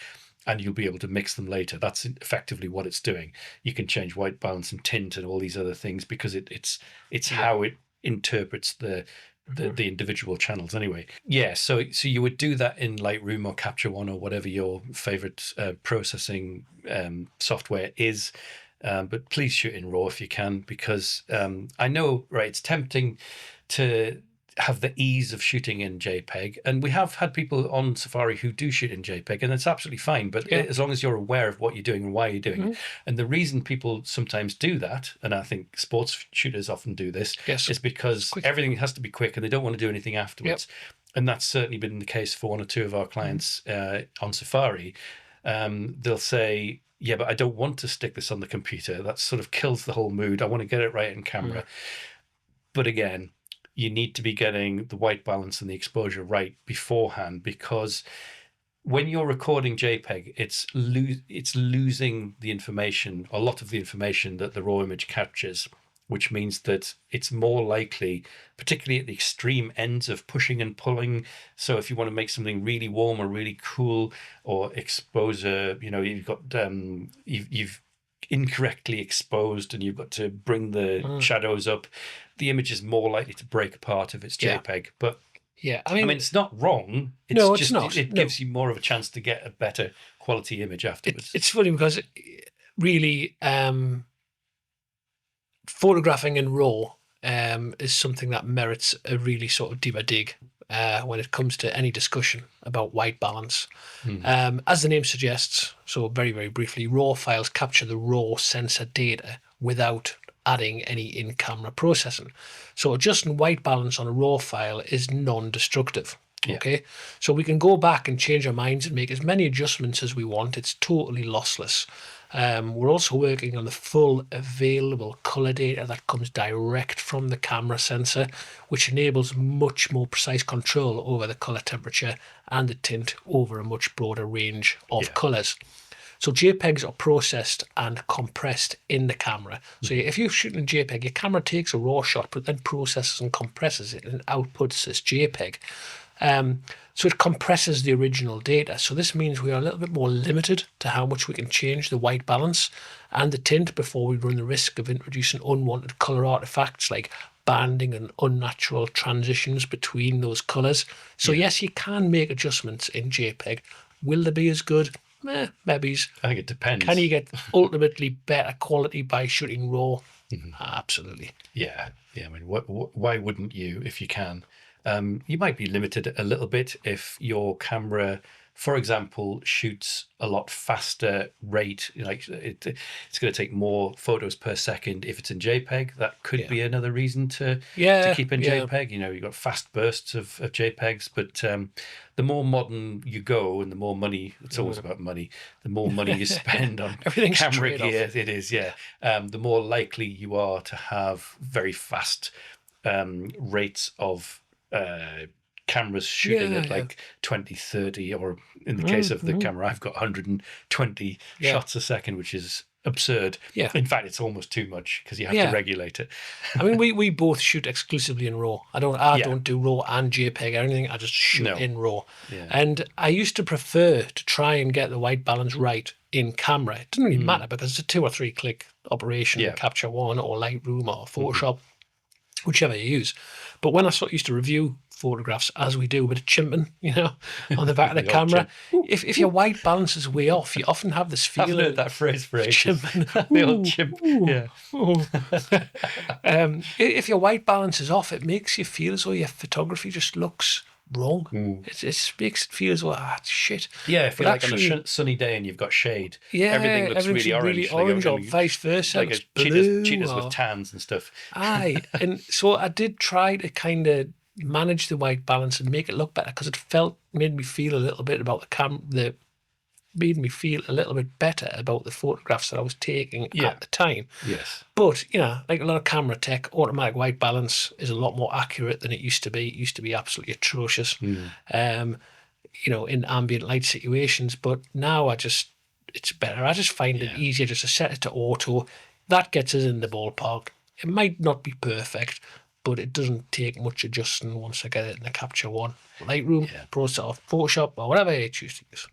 and you'll be able to mix them later. That's effectively what it's doing. You can change white balance and tint and all these other things because it's how it interprets the individual channels anyway. Yeah, so you would do that in Lightroom or Capture One or whatever your favorite processing software is. But please shoot in RAW if you can, because I know, right, it's tempting to have the ease of shooting in JPEG, and we have had people on Safari who do shoot in JPEG, and it's absolutely fine, but as long as you're aware of what you're doing and why you're doing it. And the reason people sometimes do that, and I think sports shooters often do this, is because everything has to be quick and they don't want to do anything afterwards. And that's certainly been the case for one or two of our clients on Safari. They'll say, yeah, but I don't want to stick this on the computer. That sort of kills the whole mood. I want to get it right in camera. But again, you need to be getting the white balance and the exposure right beforehand, because when you're recording JPEG, it's losing the information, a lot of the information that the raw image captures, which means that it's more likely, particularly at the extreme ends of pushing and pulling. So if you want to make something really warm or really cool, or exposure, you've got you've incorrectly exposed and you've got to bring the shadows up, the image is more likely to break apart if it's JPEG. But I mean, it's not wrong. It's not. It gives you more of a chance to get a better quality image afterwards.
It's funny because really, photographing in RAW is something that merits a really sort of deeper dig when it comes to any discussion about white balance. As the name suggests, so very, very briefly, RAW files capture the raw sensor data without adding any in-camera processing. So adjusting white balance on a RAW file is non-destructive. Okay, so we can go back and change our minds and make as many adjustments as we want. It's totally lossless. We're also working on the full available color data that comes direct from the camera sensor, which enables much more precise control over the color temperature and the tint over a much broader range of colors. So JPEGs are processed and compressed in the camera. So if you're shooting JPEG, your camera takes a raw shot, but then processes and compresses it and outputs this JPEG. So it compresses the original data. So this means we are a little bit more limited to how much we can change the white balance and the tint before we run the risk of introducing unwanted color artifacts like banding and unnatural transitions between those colors. So yes, you can make adjustments in JPEG. Will they be as good? Maybe.
I think it depends.
Can you get ultimately better quality by shooting RAW? Absolutely.
Yeah. I mean, why wouldn't you if you can? You might be limited a little bit if your camera for example, shoots a lot faster rate. Like it's going to take more photos per second if it's in JPEG. That could be another reason to keep in JPEG. You've got fast bursts of JPEGs, but the more modern you go and the more money, it's always about money, the more money you spend on camera gear, it is, the more likely you are to have very fast rates of cameras shooting at like 20, 30, or in the case of the camera I've got 120 shots a second, which is absurd. In fact, it's almost too much because you have to regulate it.
I mean, we both shoot exclusively in RAW. I don't do RAW and JPEG or anything. I just shoot in RAW. And I used to prefer to try and get the white balance right in camera. It doesn't really matter because it's a 2 or 3 click operation in Capture One or Lightroom or Photoshop, whichever you use. But when I used to review photographs, as we do, a bit of chimping, on the back of the camera, if your white balance is way off, you often have this feeling.
I've heard that phrase for ages.
Chimping.
The old chimp.
If your white balance is off, it makes you feel as though your photography just looks wrong. It makes it feel as though, shit.
Yeah, if you're like on a sunny day and you've got shade, everything looks really orange.
Or vice versa.
Like cheetahs with tans and stuff.
Aye. And so I did try to kind of manage the white balance and make it look better, because it made me feel a little bit better about the photographs that I was taking at the time.
Yes.
But, like a lot of camera tech, automatic white balance is a lot more accurate than it used to be. It used to be absolutely atrocious, in ambient light situations. But now it's better. I just find it easier just to set it to auto. That gets us in the ballpark. It might not be perfect, but it doesn't take much adjusting once I get it in the Capture One, Lightroom, or Photoshop, or whatever you choose to use.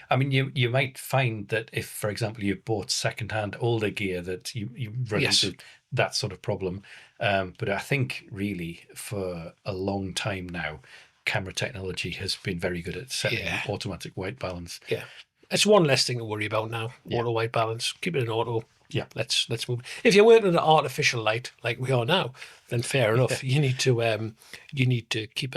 I mean, you might find that if, for example, you bought second-hand older gear, that you run into that sort of problem. But I think really for a long time now, camera technology has been very good at setting automatic white balance.
Yeah, it's one less thing to worry about now. Auto white balance, keep it in auto. Yeah, let's move. If you're working in an artificial light like we are now, then fair enough. You need to keep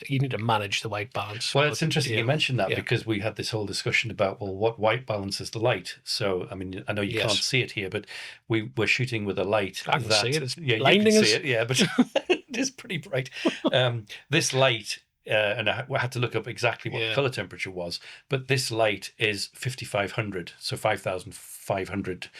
you need to manage the white balance.
Well, it's interesting you mentioned that, because we had this whole discussion about, what white balance is the light. So, I mean, I know you can't see it here, but we're shooting with a light.
I can see it. It's
blinding us. See it, but it is pretty bright. This light, and I had to look up exactly what the color temperature was, but this light is 5500, so 5500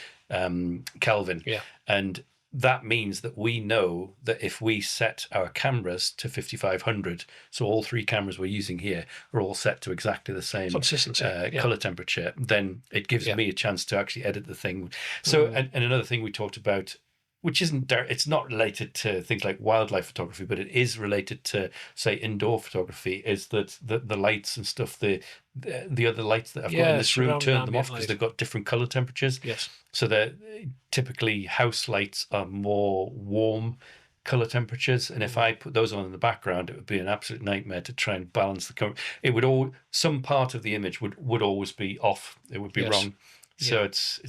Kelvin. Yeah. And that means that we know that if we set our cameras to 5500, so all 3 cameras we're using here are all set to exactly the same color temperature, then it gives me a chance to actually edit the thing. So, and another thing we talked about, which it's not related to things like wildlife photography, but it is related to, say, indoor photography, is that the lights and stuff, the other lights that I've got in this room, turn them off because they've got different color temperatures. Yes. So that typically house lights are more warm color temperatures, and if I put those on in the background, it would be an absolute nightmare to try and balance the color. It would some part of the image would always be off. It would be wrong. So it's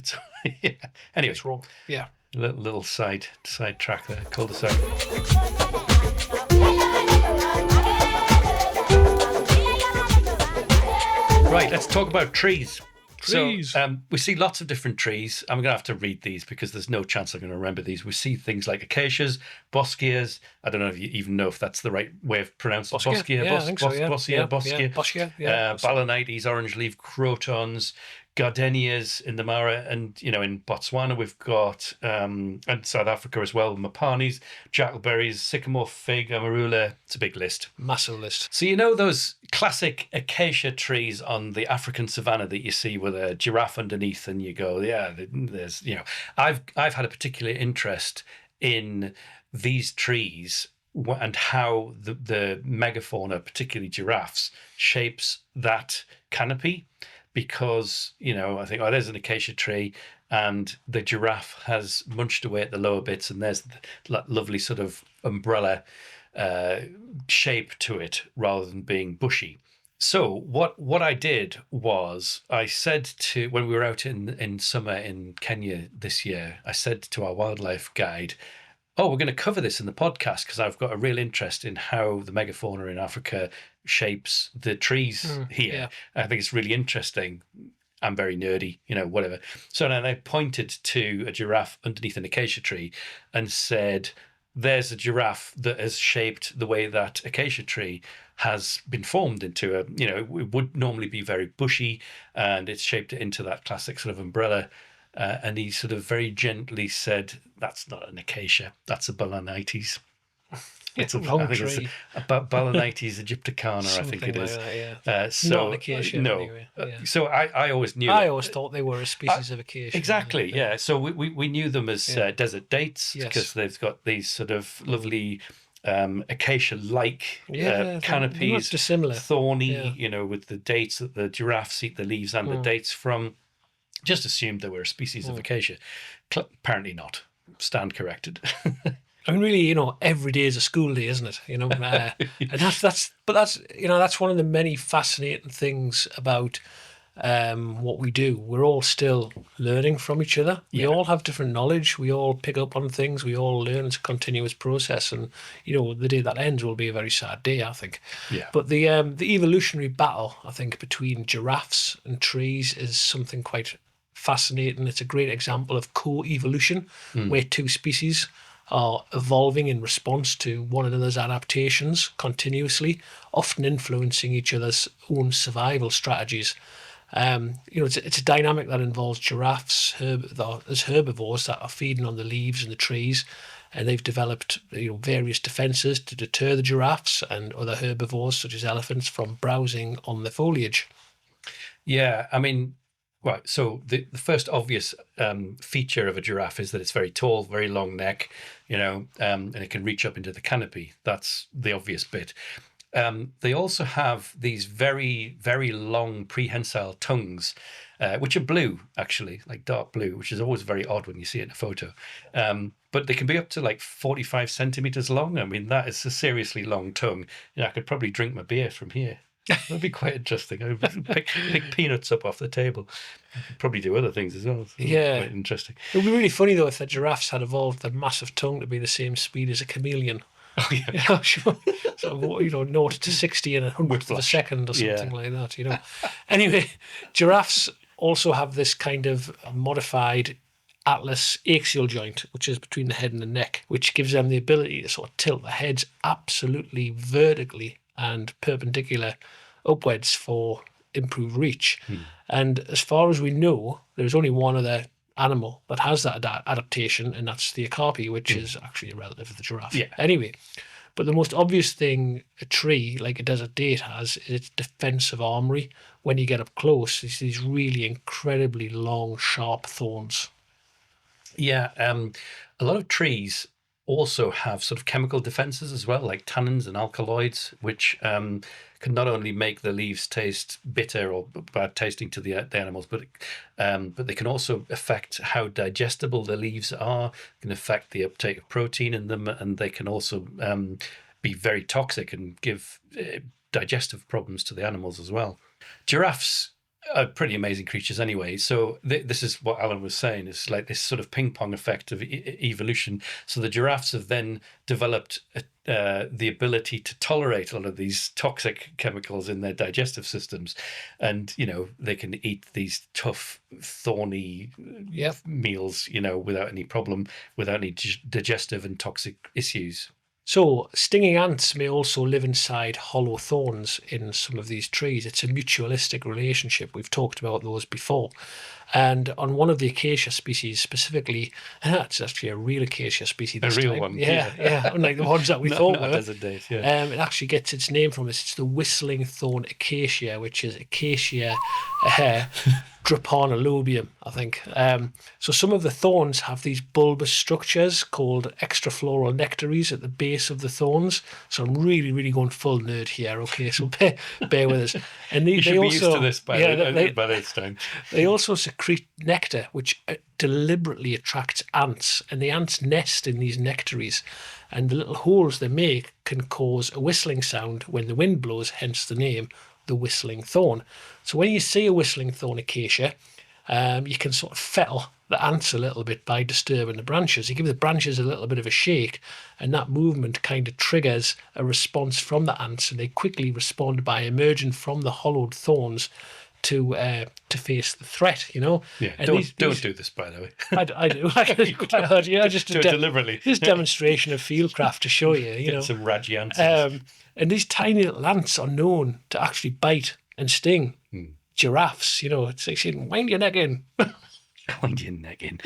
anyway,
it's wrong. Yeah.
Little side track there, cul-de-sac. Right, let's talk about trees.
Trees.
So we see lots of different trees. I'm going to have to read these because there's no chance I'm going to remember these. We see things like acacias, bosquias. I don't know if you even know if that's the right way of pronouncing it. Bosquia, bosquia. Balanites, orange leaf crotons, gardenias in the Mara, and in Botswana we've got and South Africa as well, mapanis, jackalberries, sycamore fig, amarula. It's a big list, massive list. So those classic acacia trees on the African savannah that you see with a giraffe underneath, and you go, there's I've had a particular interest in these trees and how the megafauna, particularly giraffes, shapes that canopy. Because, I think, there's an acacia tree and the giraffe has munched away at the lower bits, and there's that lovely sort of umbrella shape to it rather than being bushy. So what I did was I said when we were out in summer in Kenya this year, I said to our wildlife guide, oh, we're going to cover this in the podcast because I've got a real interest in how the megafauna in Africa shapes the trees here.
yeah.
I think it's really interesting. I'm very nerdy, whatever. So then I pointed to a giraffe underneath an acacia tree and said, there's a giraffe that has shaped the way that acacia tree has been formed into it would normally be very bushy, and it's shaped it into that classic sort of umbrella. And he sort of very gently said, that's not an acacia, that's a Balanites.
It's a wrong tree.
Balanites egypticana, I think it is.
Like that,
so
not an acacia,
no.
anyway. Yeah.
So I always knew.
I always thought they were a species of acacia.
Exactly, yeah. So we knew them as desert dates because they've got these sort of lovely acacia-like canopies,
not dissimilar.
thorny, with the dates that the giraffes eat the leaves and the dates from. Just assumed they were a species of acacia. Apparently not. Stand corrected.
I mean, really, every day is a school day, isn't it? And that's one of the many fascinating things about what we do. We're all still learning from each other. We all have different knowledge. We all pick up on things. We all learn. It's a continuous process. And, the day that ends will be a very sad day, I think.
Yeah.
But the evolutionary battle, I think, between giraffes and trees is something quite fascinating. It's a great example of co-evolution, where two species are evolving in response to one another's adaptations continuously, often influencing each other's own survival strategies. It's a dynamic that involves giraffes as herbivores that are feeding on the leaves and the trees, and they've developed various defences to deter the giraffes and other herbivores such as elephants from browsing on the foliage.
Yeah, I mean, right. So the first obvious feature of a giraffe is that it's very tall, very long neck, and it can reach up into the canopy. That's the obvious bit. They also have these very, very long prehensile tongues, which are blue, actually, like dark blue, which is always very odd when you see it in a photo. But they can be up to like 45 centimeters long. I mean, that is a seriously long tongue. I could probably drink my beer from here. That'd be quite interesting. I would pick peanuts up off the table. I could probably do other things as well. So quite interesting.
It would be really funny though if the giraffes had evolved a massive tongue to be the same speed as a chameleon.
Oh yeah,
Sure. So 0 to 60 in 100th of a second or something like that. Anyway, giraffes also have this kind of modified atlas axial joint, which is between the head and the neck, which gives them the ability to sort of tilt the heads absolutely vertically and perpendicular upwards for improved reach. And as far as we know, there's only one other animal that has that adaptation, and that's the okapi, which is actually a relative of the giraffe.
Yeah.
Anyway, but the most obvious thing a tree like a desert date has is its defensive armory. When you get up close, it's these really incredibly long, sharp thorns.
Yeah, a lot of trees also have sort of chemical defenses as well, like tannins and alkaloids, which can not only make the leaves taste bitter or bad tasting to the animals, but they can also affect how digestible the leaves are, can affect the uptake of protein in them, and they can also be very toxic and give digestive problems to the animals as well. Giraffes are pretty amazing creatures anyway. So this is what Alan was saying. It's like this sort of ping pong effect of evolution. So the giraffes have then developed the ability to tolerate a lot of these toxic chemicals in their digestive systems. And, they can eat these tough, thorny meals, without any problem, without any digestive and toxic issues.
So stinging ants may also live inside hollow thorns in some of these trees. It's a mutualistic relationship. We've talked about those before. And on one of the acacia species specifically, it's actually a real acacia species this
time. A real
time.
one.
Yeah. Unlike the ones that we thought were.
Desert days, yeah.
It actually gets its name from this. It's the whistling thorn acacia, which is Acacia Drepanalobium, I think. So some of the thorns have these bulbous structures called extrafloral nectaries at the base of the thorns. So I'm really, really going full nerd here, okay? So bear with us. And
you should be used to this by this time.
They also secrete nectar, which deliberately attracts ants. And the ants nest in these nectaries. And the little holes they make can cause a whistling sound when the wind blows, hence the name, the whistling thorn. So when you see a whistling thorn acacia, you can sort of fettle the ants a little bit by disturbing the branches. You give the branches a little bit of a shake, and that movement kind of triggers a response from the ants, and they quickly respond by emerging from the hollowed thorns to face the threat.
Yeah,
And
don't do this, by the way.
I do. It's quite hard. Just
do it deliberately.
This demonstration of fieldcraft to show you.
Get some radgy answers.
And these tiny little ants are known to actually bite and sting giraffes. It's like saying, "Wind your neck in."
Wind your neck in.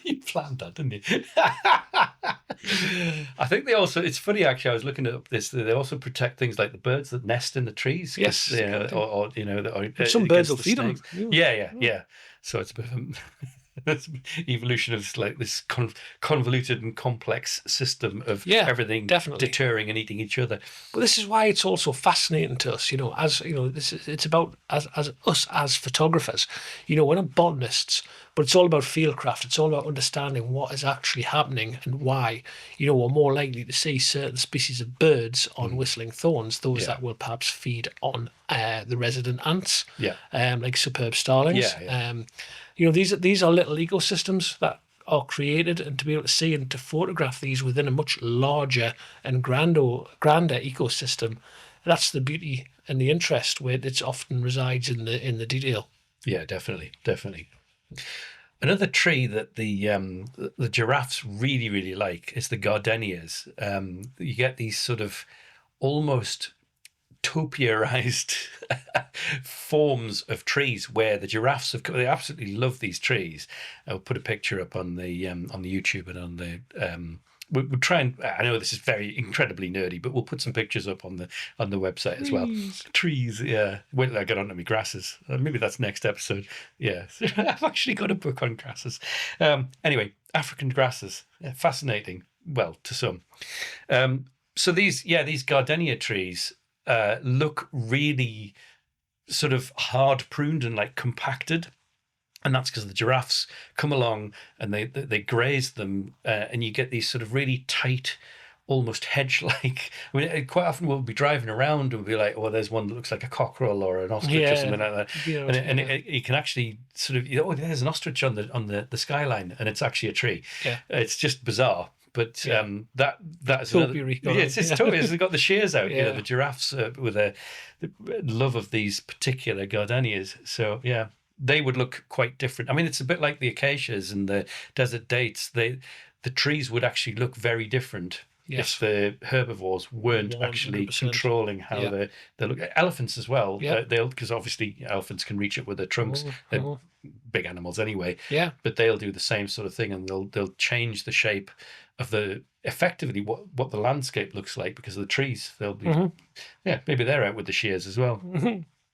You planned that, didn't you? I think they also, it's funny actually, I was looking at this, they also protect things like the birds that nest in the trees.
Yes.
Or
some birds will feed them.
Yeah. So it's a bit of that's evolution of like this convoluted and complex system of everything
definitely
deterring and eating each other.
But this is why it's also fascinating to us, it's about as us as photographers. We're not botanists, but it's all about fieldcraft. It's all about understanding what is actually happening and why. We're more likely to see certain species of birds on whistling thorns, those that will perhaps feed on the resident ants, like superb starlings. These are little ecosystems that are created, and to be able to see and to photograph these within a much larger and grander ecosystem, that's the beauty and the interest where it often resides in the detail.
Yeah, definitely. Another tree that the giraffes really, really like is the gardenias. You get these sort of almost topiarized forms of trees where the giraffes they absolutely love these trees. I'll put a picture up on the YouTube and on the we'll try and, I know this is very incredibly nerdy, but we'll put some pictures up on the website as well. Trees, yeah. Wait till I get onto my grasses. Maybe that's next episode. Yeah, I've actually got a book on grasses. Anyway, African grasses, fascinating. Well, to some. So these gardenia trees look really sort of hard pruned and like compacted, and that's because the giraffes come along and they graze them, and you get these sort of really tight, almost hedge-like. I mean, quite often we'll be driving around and we'll be like, "Oh, there's one that looks like a cockerel or an ostrich or something like that," you can actually sort of, there's an ostrich on the skyline, and it's actually a tree.
Yeah,
it's just bizarre. But that's
topiary.
It's topiary. It's got the shears out. The giraffes with the love of these particular gardenias. So they would look quite different. I mean, it's a bit like the acacias and the desert dates. The trees would actually look very different if the herbivores weren't 100%. Actually controlling how they look. Elephants as well. Because obviously elephants can reach up with their trunks. They're big animals anyway.
Yeah.
But they'll do the same sort of thing, and they'll change the shape of effectively what the landscape looks like because of the trees. They'll be maybe they're out with the shears as well.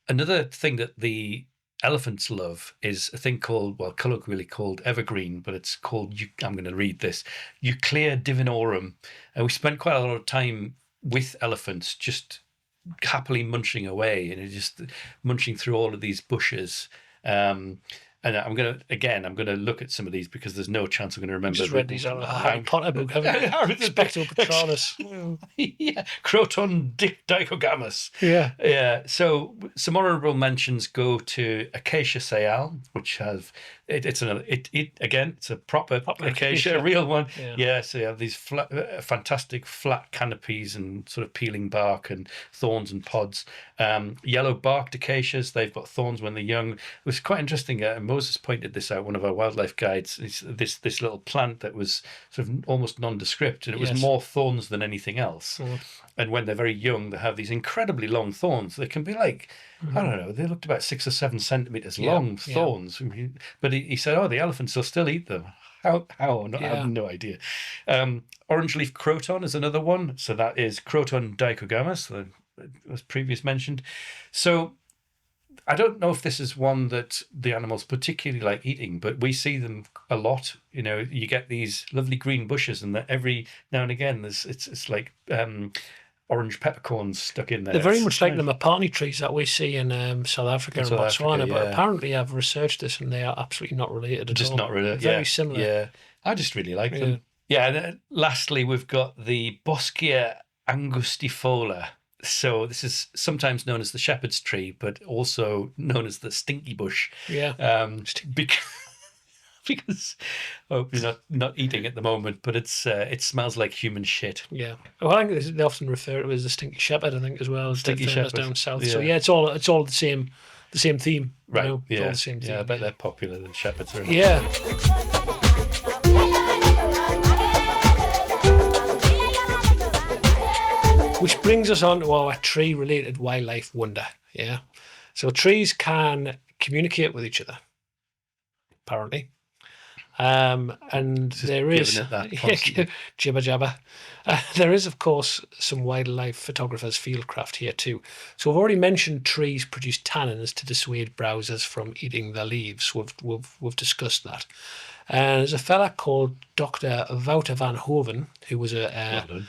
Another thing that the elephants love is a thing called, colloquially called evergreen, but it's called, I'm going to read this, Euclea divinorum. And we spent quite a lot of time with elephants just happily munching away and just munching through all of these bushes. And I'm going to look at some of these because there's no chance I'm going to remember.
You just read these out of a Harry Potter book, haven't you? Spectral Patronus.
Croton dichogamus. Yeah. So some honourable mentions go to Acacia Sayal, which has it's a proper acacia, a real one. So you have these fantastic flat canopies and sort of peeling bark and thorns and pods. Yellow barked acacias, they've got thorns when they're young. It was quite interesting. Moses pointed this out, one of our wildlife guides. This little plant that was sort of almost nondescript, and it was more thorns than anything else. And when they're very young, they have these incredibly long thorns. They can be like, I don't know, they looked about 6 or 7 centimeters long thorns. But he said, the elephants will still eat them. How? I have no idea. Orange leaf croton is another one. So that is Croton dichogamus, as previous mentioned. So I don't know if this is one that the animals particularly like eating, but we see them a lot. You get these lovely green bushes, and every now and again, it's like orange peppercorns stuck in there.
They're very much like the mapani trees that we see in South Africa and Botswana, but apparently I've researched this and they are absolutely not related at all.
Just not related.
Very similar.
Yeah, I just really like them. Yeah, and then lastly, we've got the Boschia angustifolia. So this is sometimes known as the shepherd's tree, but also known as the stinky bush.
Yeah.
because you're not eating at the moment, but it smells like human shit.
Yeah. Well, I think they often refer to it as the stinky shepherd, I think, as well.
Stinky shepherd
down south.
Yeah.
So yeah, it's all the same theme.
Right.
It's
Yeah.
all the same theme.
Yeah, I bet they're popular. The shepherds are.
Yeah. Which brings us on to our tree-related wildlife wonder. Yeah. So trees can communicate with each other, apparently. And there is
Giving it that constant.
jibber jabber. There is, of course, some wildlife photographers' fieldcraft here too. So we've already mentioned trees produce tannins to dissuade browsers from eating their leaves. We've discussed that. And there's a fella called Dr. Wouter van Hoven, who was who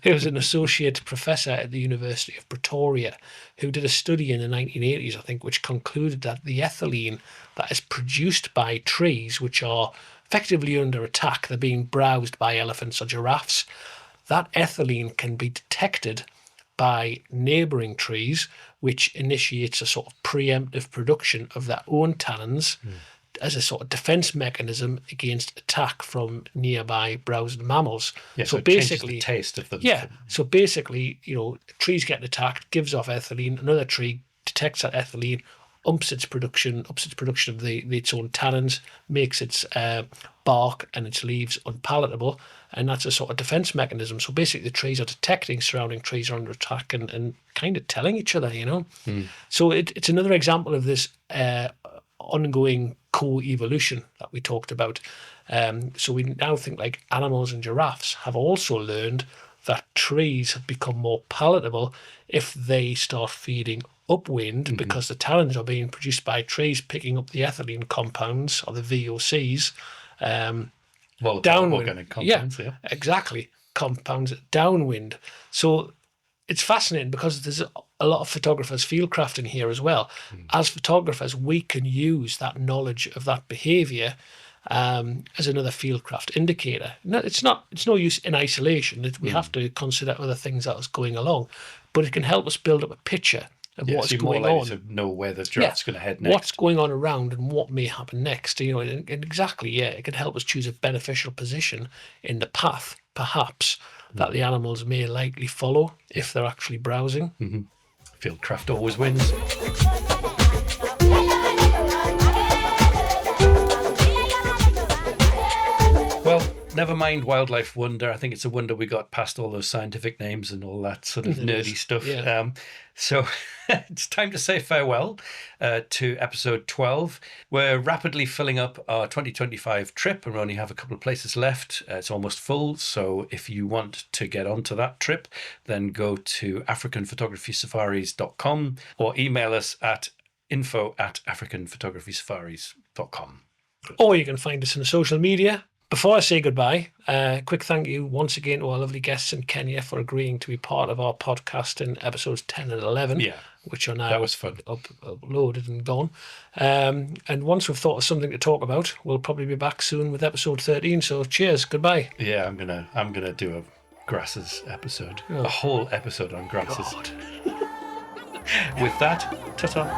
was an associate professor at the University of Pretoria, who did a study in the 1980s, I think, which concluded that the ethylene that is produced by trees, which are effectively under attack, they're being browsed by elephants or giraffes, that ethylene can be detected by neighbouring trees, which initiates a sort of preemptive production of their own tannins as a sort of defense mechanism against attack from nearby browsing mammals.
Yeah,
so
it changes
basically,
the taste of them.
yeah. So basically, trees getting attacked, gives off ethylene. Another tree detects that ethylene, ups its production of its own tannins, makes its bark and its leaves unpalatable, and that's a sort of defense mechanism. So basically, the trees are detecting surrounding trees are under attack and kind of telling each other, So it's another example of this ongoing co-evolution that we talked about. So we now think like animals and giraffes have also learned that trees have become more palatable if they start feeding upwind, because the tannins are being produced by trees picking up the ethylene compounds or the VOCs downwind.
Organic compounds, yeah.
Exactly. Compounds downwind. So it's fascinating because there's a lot of photographers fieldcraft in here as well. As photographers, we can use that knowledge of that behaviour as another fieldcraft indicator. No, it's no use in isolation. We have to consider other things that is going along, but it can help us build up a picture of what's going on.
To know where the giraffe's going to head next.
What's going on around and what may happen next. And exactly, it can help us choose a beneficial position in the path, perhaps, that the animals may likely follow if they're actually browsing.
Fieldcraft always wins. Well, never mind wildlife wonder. I think it's a wonder we got past all those scientific names and all that sort of nerdy stuff.
Yeah.
So it's time to say farewell to episode 12. We're rapidly filling up our 2025 trip and we only have a couple of places left. It's almost full. So if you want to get onto that trip, then go to africanphotographysafaris.com or email us at info@africanphotographysafaris.com.
Or you can find us on social media. Before I say goodbye, quick thank you once again to our lovely guests in Kenya for agreeing to be part of our podcast in episodes 10 and 11, which are now
that was fun.
uploaded and gone. And once we've thought of something to talk about, we'll probably be back soon with episode 13. So cheers, goodbye.
Yeah, I'm gonna do a grasses episode, a whole episode on grasses.
God.
With that, ta-ta.